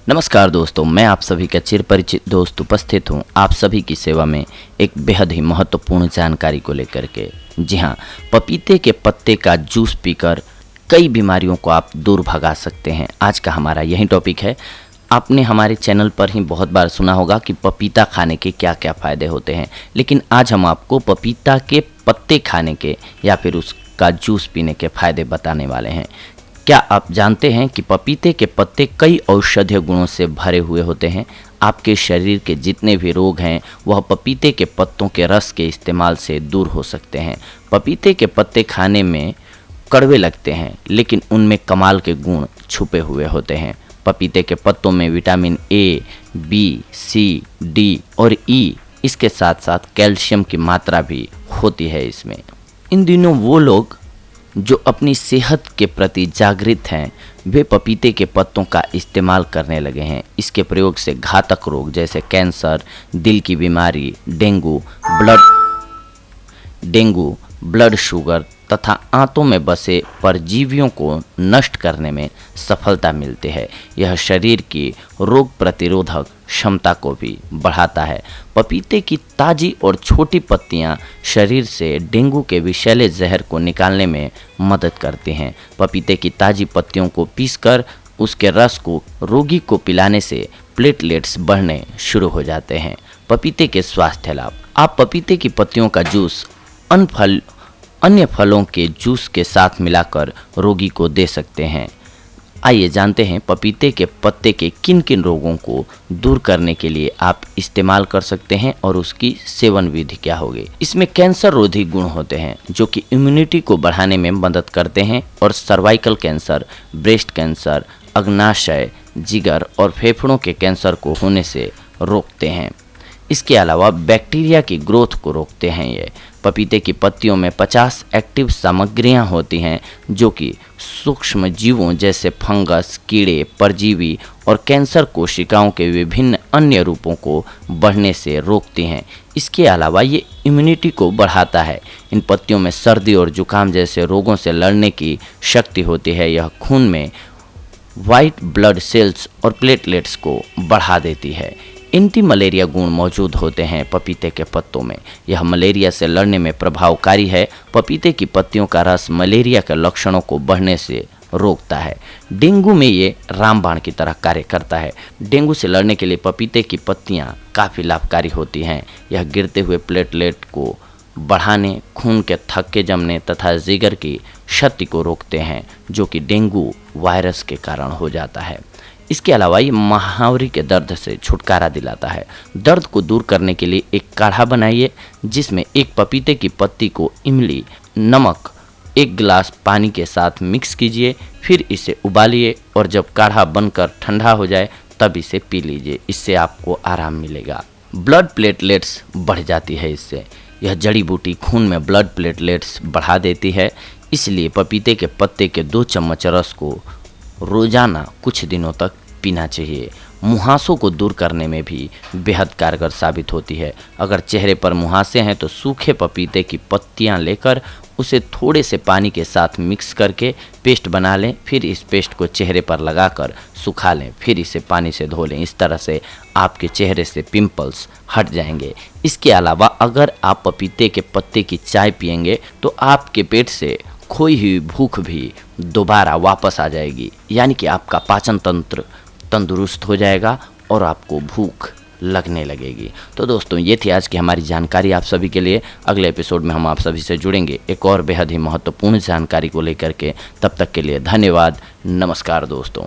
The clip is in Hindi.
नमस्कार दोस्तों, मैं आप सभी का चिरपरिचित दोस्त उपस्थित हूं आप सभी की सेवा में एक बेहद ही महत्वपूर्ण जानकारी को लेकर के। जी हां, पपीते के पत्ते का जूस पीकर कई बीमारियों को आप दूर भगा सकते हैं। आज का हमारा यही टॉपिक है। आपने हमारे चैनल पर ही बहुत बार सुना होगा कि पपीता खाने के क्या क्या फ़ायदे होते हैं, लेकिन आज हम आपको पपीता के पत्ते खाने के या फिर उसका जूस पीने के फ़ायदे बताने वाले हैं। क्या आप जानते हैं कि पपीते के पत्ते कई औषधीय गुणों से भरे हुए होते हैं। आपके शरीर के जितने भी रोग हैं वह पपीते के पत्तों के रस के इस्तेमाल से दूर हो सकते हैं। पपीते के पत्ते खाने में कड़वे लगते हैं, लेकिन उनमें कमाल के गुण छुपे हुए होते हैं। पपीते के पत्तों में vitamin A, B, C, D और ई, इसके साथ साथ कैल्शियम की मात्रा भी होती है इसमें। इन दिनों वो लोग जो अपनी सेहत के प्रति जागृत हैं वे पपीते के पत्तों का इस्तेमाल करने लगे हैं। इसके प्रयोग से घातक रोग जैसे कैंसर, दिल की बीमारी, डेंगू, ब्लड शुगर तथा आंतों में बसे परजीवियों को नष्ट करने में सफलता मिलती है। यह शरीर की रोग प्रतिरोधक क्षमता को भी बढ़ाता है। पपीते की ताज़ी और छोटी पत्तियां शरीर से डेंगू के विषैले जहर को निकालने में मदद करती हैं। पपीते की ताज़ी पत्तियों को पीसकर उसके रस को रोगी को पिलाने से प्लेटलेट्स बढ़ने शुरू हो जाते हैं। पपीते के स्वास्थ्य लाभ। आप पपीते की पत्तियों का जूस अन्य फलों के जूस के साथ मिलाकर रोगी को दे सकते हैं। आइए जानते हैं पपीते के पत्ते के किन किन रोगों को दूर करने के लिए आप इस्तेमाल कर सकते हैं और उसकी सेवन विधि क्या होगी। इसमें कैंसर रोधी गुण होते हैं जो कि इम्यूनिटी को बढ़ाने में मदद करते हैं और सर्वाइकल कैंसर, ब्रेस्ट कैंसर, अग्नाशय, जिगर और फेफड़ों के कैंसर को होने से रोकते हैं। इसके अलावा बैक्टीरिया की ग्रोथ को रोकते हैं। ये पपीते की पत्तियों में 50 एक्टिव सामग्रियां होती हैं जो कि सूक्ष्म जीवों जैसे फंगस, कीड़े, परजीवी और कैंसर कोशिकाओं के विभिन्न अन्य रूपों को बढ़ने से रोकती हैं। इसके अलावा ये इम्यूनिटी को बढ़ाता है। इन पत्तियों में सर्दी और जुकाम जैसे रोगों से लड़ने की शक्ति होती है। यह खून में वाइट ब्लड सेल्स और प्लेटलेट्स को बढ़ा देती है। एंटी मलेरिया गुण मौजूद होते हैं पपीते के पत्तों में। यह मलेरिया से लड़ने में प्रभावकारी है। पपीते की पत्तियों का रस मलेरिया के लक्षणों को बढ़ने से रोकता है। डेंगू में ये रामबाण की तरह कार्य करता है। डेंगू से लड़ने के लिए पपीते की पत्तियां काफ़ी लाभकारी होती हैं। यह गिरते हुए प्लेटलेट को बढ़ाने, खून के थक्के जमने तथा जिगर की क्षति को रोकते हैं जो कि डेंगू वायरस के कारण हो जाता है। इसके अलावा ये महावरी के दर्द से छुटकारा दिलाता है। दर्द को दूर करने के लिए एक काढ़ा बनाइए जिसमें एक पपीते की पत्ती को इमली, नमक, 1 गिलास पानी के साथ मिक्स कीजिए, फिर इसे उबालिए और जब काढ़ा बनकर ठंडा हो जाए तब इसे पी लीजिए। इससे आपको आराम मिलेगा। ब्लड प्लेटलेट्स बढ़ जाती है इससे। यह जड़ी बूटी खून में ब्लड प्लेटलेट्स बढ़ा देती है। इसलिए पपीते के पत्ते के 2 चम्मच रस को रोजाना कुछ दिनों तक पीना चाहिए। मुहासों को दूर करने में भी बेहद कारगर साबित होती है। अगर चेहरे पर मुहासे हैं तो सूखे पपीते की पत्तियां लेकर उसे थोड़े से पानी के साथ मिक्स करके पेस्ट बना लें, फिर इस पेस्ट को चेहरे पर लगाकर सुखा लें, फिर इसे पानी से धो लें। इस तरह से आपके चेहरे से पिंपल्स हट जाएंगे। इसके अलावा अगर आप पपीते के पत्ते की चाय पिएंगे तो आपके पेट से खोई हुई भूख भी दोबारा वापस आ जाएगी, यानी कि आपका पाचन तंत्र तंदुरुस्त हो जाएगा और आपको भूख लगने लगेगी। तो दोस्तों, ये थी आज की हमारी जानकारी आप सभी के लिए। अगले एपिसोड में हम आप सभी से जुड़ेंगे एक और बेहद ही महत्वपूर्ण जानकारी को लेकर के। तब तक के लिए धन्यवाद। नमस्कार दोस्तों।